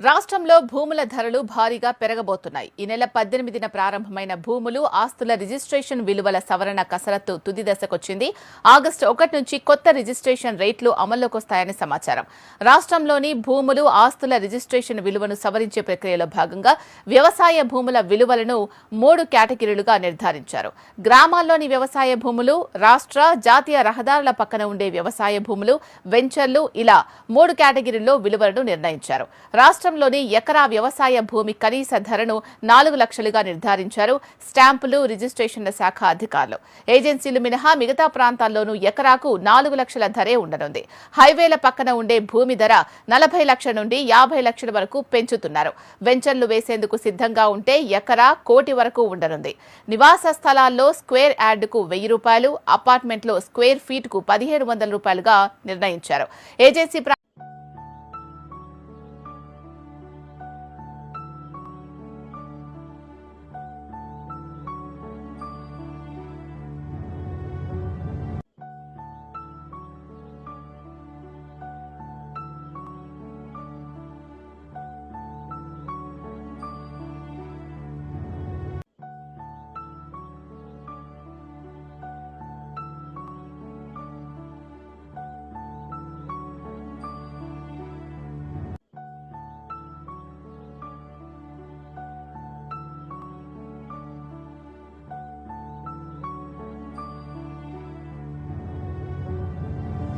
రాష్ట్రంలో భూముల ధరలు భారీగా పెరగబోతున్నాయి. ఈ నెల 18న ప్రారంభమైన భూములు, ఆస్తుల రిజిస్ట్రేషన్ విలువల సవరణ కసరత్తు తుది దశకొచ్చింది. ఆగస్టు 1 నుంచి కొత్త రిజిస్ట్రేషన్ రేట్లు అమల్లోకి వస్తాయని సమాచారం. రాష్ట్రంలోని భూములు, ఆస్తుల రిజిస్ట్రేషన్ విలువను సవరించే ప్రక్రియలో భాగంగా వ్యవసాయ భూముల విలువలను 3 కేటగిరీలుగా నిర్ధారించారు. గ్రామాల్లోని వ్యవసాయ భూములు, రాష్ట్ర, జాతీయ రహదారుల పక్కన ఉండే వ్యవసాయ భూములు, వెంచర్లు ఇలా 3 కేటగిరీల్లో విలువలను నిర్ణయించారు. రాష్ట్రంలోని ఎకరా వ్యవసాయ భూమి కనీస ధరను 4 లక్షలుగా నిర్ధారించారు స్టాంపులు, రిజిస్ట్రేషన్ల శాఖ అధికారులు. ఏజెన్సీలు మినహా మిగతా ప్రాంతాల్లోనూ ఎకరాకు 4 లక్షల ధరే ఉండనుంది. హైవేల పక్కన ఉండే భూమి ధర 40 లక్షల నుండి 50 లక్షల వరకు పెంచుతున్నారు. వెంచర్లు వేసేందుకు సిద్ధంగా ఉంటే ఎకరా 1 కోటి వరకు ఉండనుంది. నివాస స్థలాల్లో స్క్వేర్ యార్డుకు 1000 రూపాయలు, అపార్ట్మెంట్లో స్క్వేర్ ఫీట్కు 1700 రూపాయలుగా నిర్ణయించారు. ఏజెన్సీ